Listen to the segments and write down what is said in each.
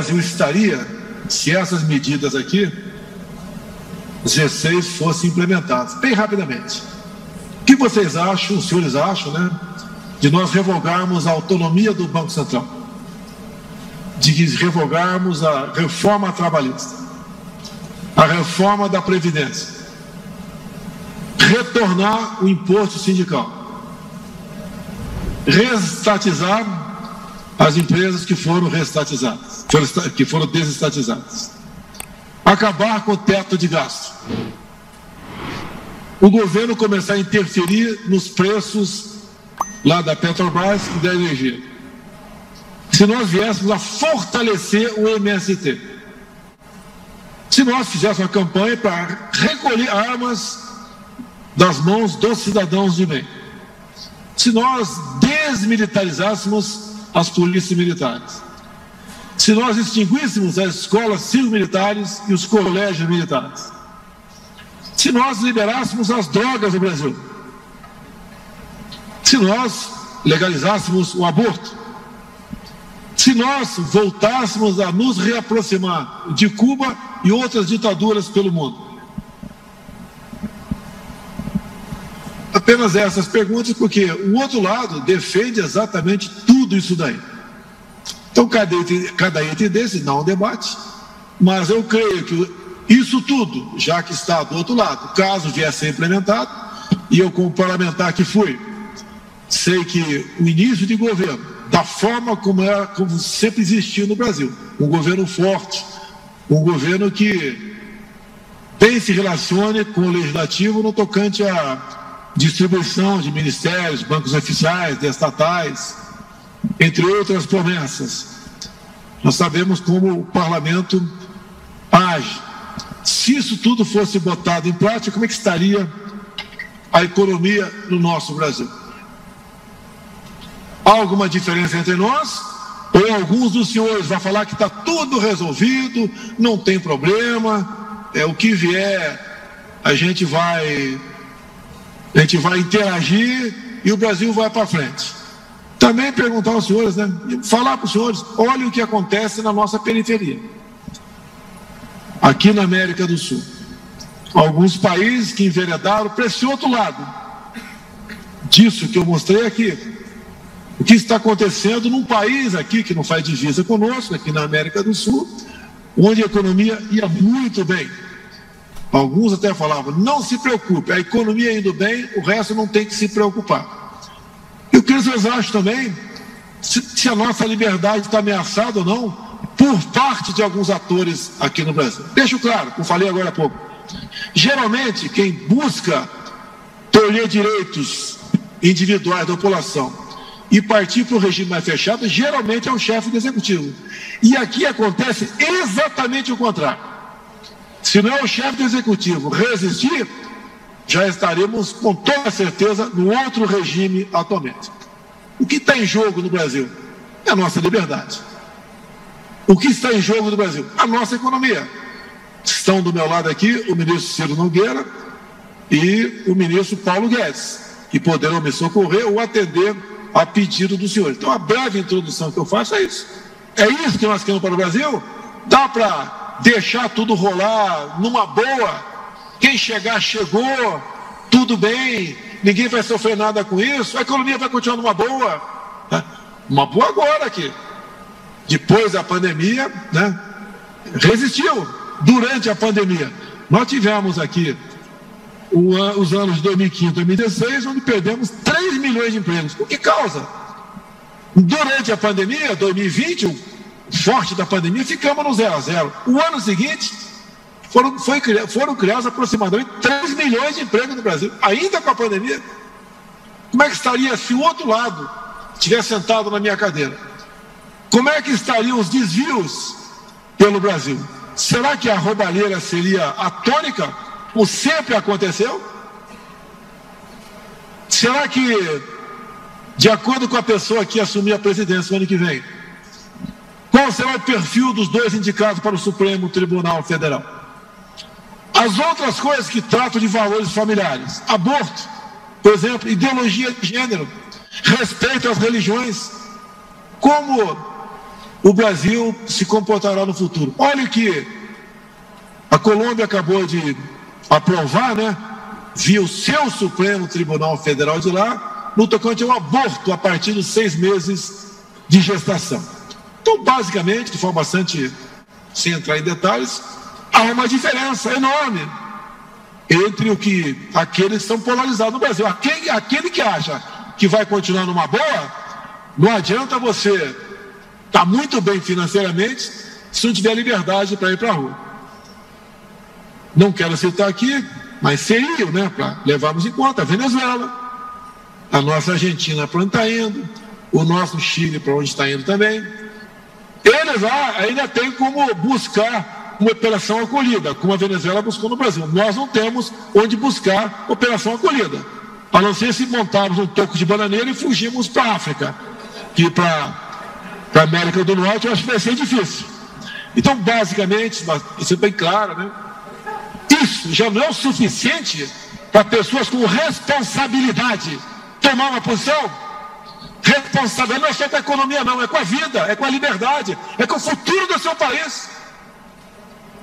Brasil estaria se essas medidas aqui, os G6, fossem implementadas? Bem rapidamente. O que vocês acham, os senhores acham, né, de nós revogarmos a autonomia do Banco Central? De revogarmos a reforma trabalhista, a reforma da Previdência, retornar o imposto sindical, reestatizar as empresas que foram reestatizadas, que foram desestatizadas, acabar com o teto de gasto, o governo começar a interferir nos preços lá da Petrobras e da energia. Se nós viéssemos a fortalecer o MST, se nós fizéssemos uma campanha para recolher armas das mãos dos cidadãos de bem, se nós desmilitarizássemos as polícias militares, se nós extinguíssemos as escolas civil-militares e os colégios militares, se nós liberássemos as drogas no Brasil, se nós legalizássemos o aborto, se nós voltássemos a nos reaproximar de Cuba e outras ditaduras pelo mundo. Apenas essas perguntas, porque o outro lado defende exatamente tudo isso daí. Então, cada item desse dá um debate, mas eu creio que isso tudo, já que está do outro lado, caso vier a ser implementado, e eu como parlamentar que fui, sei que o início de governo, da forma como sempre existiu no Brasil, um governo forte, um governo que bem se relacione com o legislativo no tocante à distribuição de ministérios, bancos oficiais, de estatais, entre outras promessas. Nós sabemos como o parlamento age. Se isso tudo fosse botado em prática, como é que estaria a economia no nosso Brasil? Há alguma diferença entre nós? Ou alguns dos senhores vão falar que está tudo resolvido, não tem problema, o que vier a gente vai interagir e o Brasil vai para frente? Também perguntar aos senhores, né? Falar para os senhores, olhem o que acontece na nossa periferia. Aqui na América do Sul, alguns países que enveredaram para esse outro lado disso que eu mostrei aqui. O que está acontecendo num país aqui que não faz divisa conosco, aqui na América do Sul, onde a economia ia muito bem. Alguns até falavam, não se preocupe, a economia indo bem, o resto não tem que se preocupar. E o que vocês acham também, se a nossa liberdade está ameaçada ou não, por parte de alguns atores aqui no Brasil. Deixo claro, como falei agora há pouco, geralmente quem busca tolher direitos individuais da população e partir para o regime mais fechado, geralmente é o chefe do executivo. E aqui acontece exatamente o contrário. Se não é o chefe do executivo resistir, já estaremos com toda certeza no outro regime atualmente. O que está em jogo no Brasil é a nossa liberdade. O que está em jogo no Brasil? A nossa economia. Estão do meu lado aqui o ministro Ciro Nogueira e o ministro Paulo Guedes, que poderão me socorrer ou atender a pedido do senhor. Então, a breve introdução que eu faço é isso. É isso que nós queremos para o Brasil? Dá para deixar tudo rolar numa boa? Quem chegar, chegou, tudo bem, ninguém vai sofrer nada com isso, a economia vai continuar numa boa. Uma boa agora aqui. Depois da pandemia, né, resistiu. Durante a pandemia, nós tivemos aqui os anos de 2015 e 2016, onde perdemos 3 milhões de empregos. Por que causa? Durante a pandemia, 2020, o forte da pandemia, ficamos no 0 a 0. O ano seguinte, foram criados aproximadamente 3 milhões de empregos no Brasil. Ainda com a pandemia, como é que estaria se o outro lado estivesse sentado na minha cadeira? Como é que estariam os desvios pelo Brasil? Será que a roubalheira seria a tônica, como sempre aconteceu? Será que, de acordo com a pessoa que assumir a presidência no ano que vem, qual será o perfil dos dois indicados para o Supremo Tribunal Federal? As outras coisas que tratam de valores familiares, aborto, por exemplo, ideologia de gênero, respeito às religiões, como o Brasil se comportará no futuro. Olha o que a Colômbia acabou de aprovar, né, via o seu Supremo Tribunal Federal de lá, no tocante ao aborto a partir dos 6 meses de gestação. Então, basicamente, de forma bastante, sem entrar em detalhes, há uma diferença enorme entre aqueles que estão polarizados no Brasil. Aquele que acha que vai continuar numa boa, não adianta você estar muito bem financeiramente se não tiver liberdade para ir para a rua. Não quero citar aqui, mas seria, né, para levarmos em conta a Venezuela, a nossa Argentina para onde está indo, o nosso Chile para onde está indo também. Eles lá ainda têm como buscar uma operação acolhida, como a Venezuela buscou no Brasil. Nós não temos onde buscar operação acolhida, a não ser se montarmos um toco de bananeira e fugirmos para a África, que para a América do Norte eu acho que vai ser difícil. Então, basicamente, isso é bem claro, né? Isso já não é o suficiente para pessoas com responsabilidade tomar uma posição. Responsabilidade não é só com a economia, não, é com a vida, é com a liberdade, é com o futuro do seu país.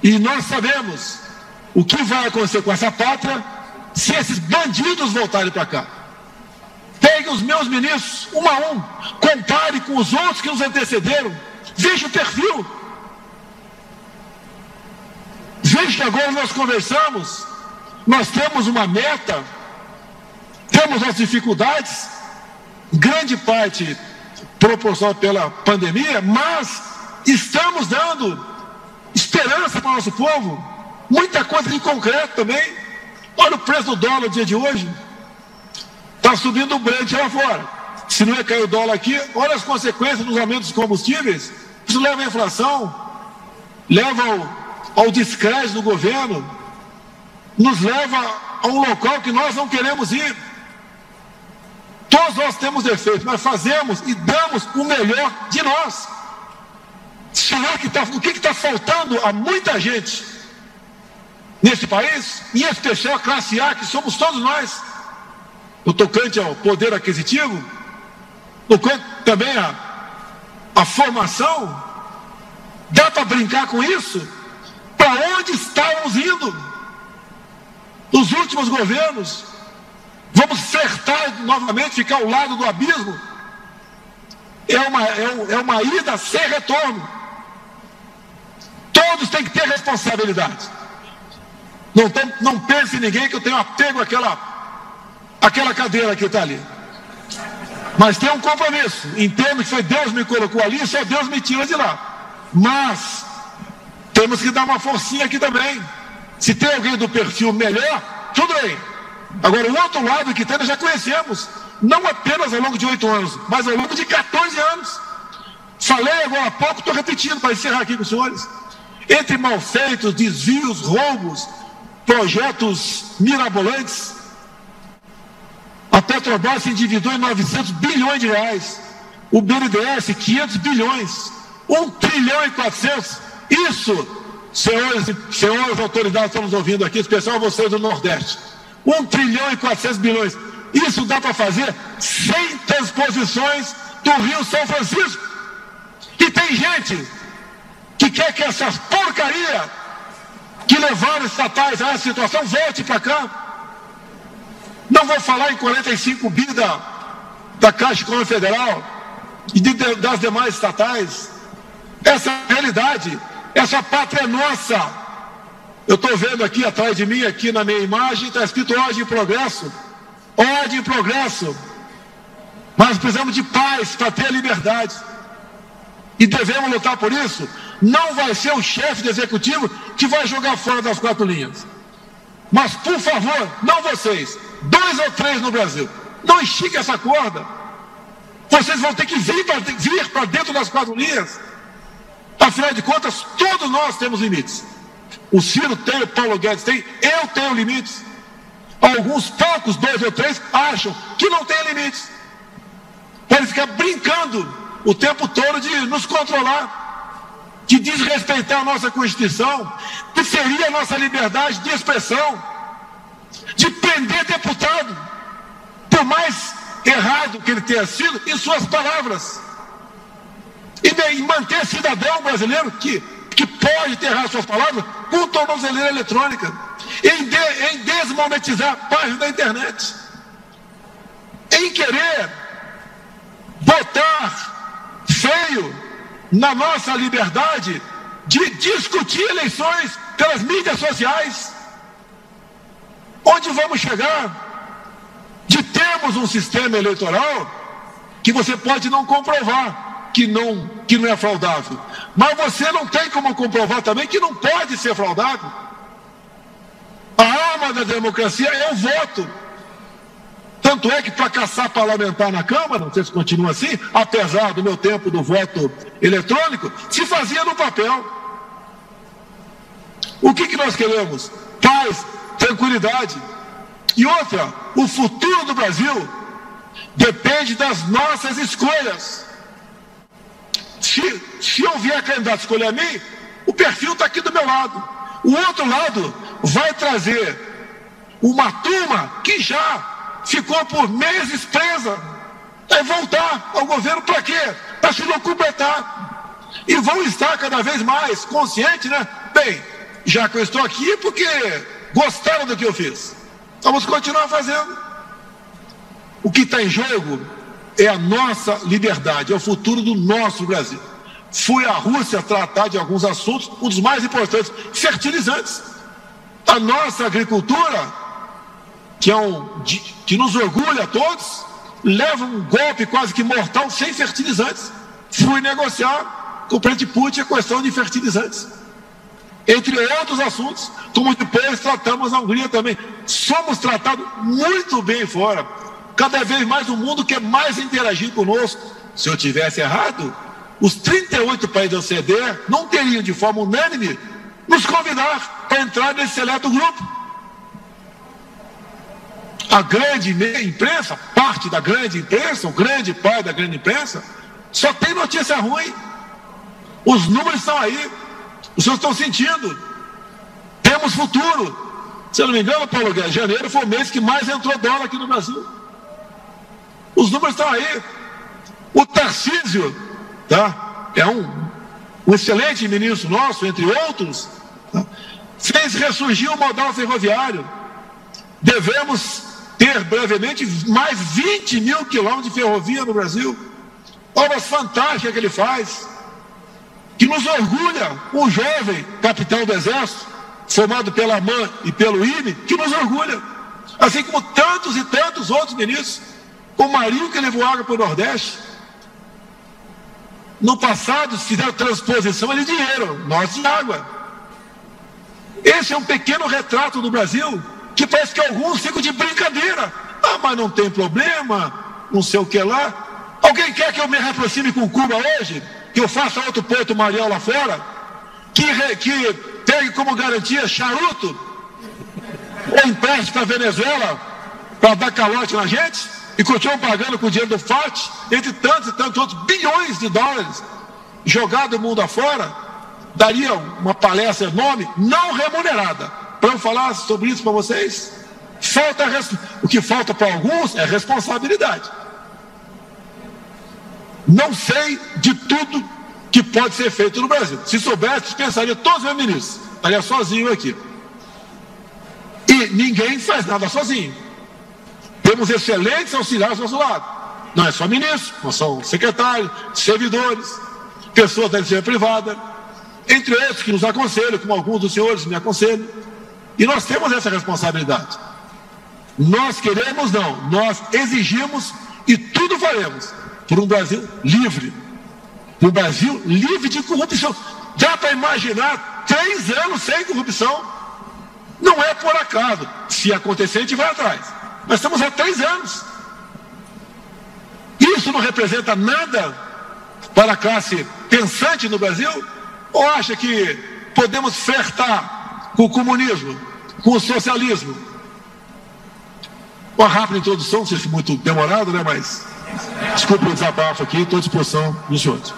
E nós sabemos o que vai acontecer com essa pátria se esses bandidos voltarem para cá. Pegue os meus ministros, um a um, compare com os outros que nos antecederam, veja o perfil. Veja que agora nós conversamos, nós temos uma meta, temos as dificuldades, grande parte proporcionada pela pandemia, mas estamos dando esperança para o nosso povo, muita coisa de concreto também. Olha o preço do dólar no dia de hoje, está subindo o Brent lá fora. Se não é cair o dólar aqui, olha as consequências dos aumentos dos combustíveis. Isso leva à inflação, leva ao descrédito do governo, nos leva a um local que nós não queremos ir. Todos nós temos defeitos, mas fazemos e damos o melhor de nós. Será que o que está faltando a muita gente nesse país, em especial a classe A, que somos todos nós, no tocante ao poder aquisitivo, no tocante também a formação? Dá para brincar com isso? Para onde estávamos indo nos últimos governos? Vamos flertar novamente, ficar ao lado do abismo? É uma ida sem retorno. Todos têm que ter responsabilidade. Não pense em ninguém que eu tenho apego àquela cadeira que está ali. Mas tem um compromisso. Entendo que foi Deus que me colocou ali, só Deus me tira de lá. Mas temos que dar uma forcinha aqui também. Se tem alguém do perfil melhor, tudo bem. Agora, o outro lado que tem, nós já conhecemos. Não apenas ao longo de 8 anos, mas ao longo de 14 anos. Falei agora há pouco, estou repetindo para encerrar aqui com os senhores. Entre malfeitos, desvios, roubos, projetos mirabolantes, a Petrobras se endividou em 900 bilhões de reais. O BNDES, 500 bilhões. 1 trilhão e 400. Isso, senhores autoridades que estão nos ouvindo aqui, especial vocês do Nordeste. 1 trilhão e 400 bilhões. Isso dá para fazer 100 transposições do Rio São Francisco. E tem gente que quer que essas porcarias que levaram estatais a essa situação volte para cá. Não vou falar em 45 bi da Caixa Econômica Federal e das demais estatais. Essa é a realidade. Essa pátria é nossa. Eu estou vendo aqui atrás de mim, aqui na minha imagem, está escrito ordem e progresso. Ordem e progresso. Mas precisamos de paz para ter a liberdade. E devemos lutar por isso. Não vai ser o chefe do executivo que vai jogar fora das 4 linhas. Mas, por favor, não vocês, 2 ou 3 no Brasil, não estique essa corda. Vocês vão ter que vir para dentro das 4 linhas. Afinal de contas, todos nós temos limites. O Ciro tem, o Paulo Guedes tem, eu tenho limites. Alguns poucos, 2 ou 3, acham que não tem limites. Podem ficar brincando o tempo todo de nos controlar, de desrespeitar a nossa Constituição, que seria a nossa liberdade de expressão, de prender deputado, por mais errado que ele tenha sido, em suas palavras. e manter cidadão brasileiro que pode enterrar suas palavras com tornozeleira eletrônica, em desmonetizar páginas da internet, em querer botar freio na nossa liberdade de discutir eleições pelas mídias sociais. Onde vamos chegar? De termos um sistema eleitoral que você pode não comprovar que não é fraudável, mas você não tem como comprovar também que não pode ser fraudável. A alma da democracia é o voto. Tanto é que para caçar parlamentar na Câmara, não sei se continua assim, apesar do meu tempo do voto eletrônico, se fazia no papel. O que nós queremos? Paz, tranquilidade. E outra, o futuro do Brasil depende das nossas escolhas. Se eu vier candidato escolher a mim, o perfil está aqui do meu lado. O outro lado vai trazer uma turma que já ficou por meses presa. Vai voltar ao governo para quê? Para se locubetar. E vão estar cada vez mais conscientes, né? Bem, já que eu estou aqui, porque gostaram do que eu fiz. Vamos continuar fazendo. O que está em jogo é a nossa liberdade, é o futuro do nosso Brasil. Fui à Rússia tratar de alguns assuntos, um dos mais importantes, fertilizantes. A nossa agricultura, que nos orgulha a todos, leva um golpe quase que mortal sem fertilizantes. Fui negociar com o presidente Putin a questão de fertilizantes, entre outros assuntos, como depois tratamos a Hungria também. Somos tratados muito bem fora. Cada vez mais o mundo quer mais interagir conosco. Se eu tivesse errado, os 38 países da OCDE não teriam de forma unânime nos convidar para entrar nesse seleto grupo. A grande imprensa, parte da grande imprensa, o grande pai da grande imprensa, só tem notícia ruim. Os números estão aí, os senhores estão sentindo. Temos futuro. Se eu não me engano, Paulo Guedes, janeiro foi o mês que mais entrou dólar aqui no Brasil. Os números estão aí. O Tarcísio, tá? É um excelente ministro nosso, entre outros, tá? Fez ressurgir o modal ferroviário. Devemos ter brevemente mais 20 mil quilômetros de ferrovia no Brasil. Obras fantásticas que ele faz, que nos orgulha. Um jovem capitão do Exército, formado pela AMAN e pelo INE, que nos orgulha. Assim como tantos e tantos outros ministros. O Marinho que levou água para o Nordeste. No passado, se fizeram transposição de dinheiro, nós de água. Esse é um pequeno retrato do Brasil, que parece que alguns ficam de brincadeira. Ah, mas não tem problema, não sei o que lá. Alguém quer que eu me aproxime com Cuba hoje? Que eu faça outro Porto Mariel lá fora? Que pegue como garantia charuto? Ou empreste para a Venezuela para dar calote na gente? E continuam pagando com o dinheiro do FAT, entre tantos e tantos outros bilhões de dólares jogados mundo afora. Daria uma palestra enorme, não remunerada, para eu falar sobre isso para vocês. O que falta para alguns é responsabilidade. Não sei de tudo que pode ser feito no Brasil. Se soubesse, dispensaria todos os meus ministros. Estaria sozinho aqui. E ninguém faz nada sozinho. Temos excelentes auxiliares do nosso lado. Não é só ministros, não são secretários, servidores, pessoas da iniciativa privada, entre outros que nos aconselham, como alguns dos senhores me aconselham. E nós temos essa responsabilidade. Nós queremos, não, nós exigimos e tudo faremos por um Brasil livre. Por um Brasil livre de corrupção. Dá para imaginar 3 anos sem corrupção? Não é por acaso. Se acontecer, a gente vai atrás. Nós estamos há 3 anos. Isso não representa nada para a classe pensante no Brasil? Ou acha que podemos flertar com o comunismo, com o socialismo? Uma rápida introdução, não sei se muito demorado, né? Mas desculpe o desabafo aqui, estou à disposição dos senhores.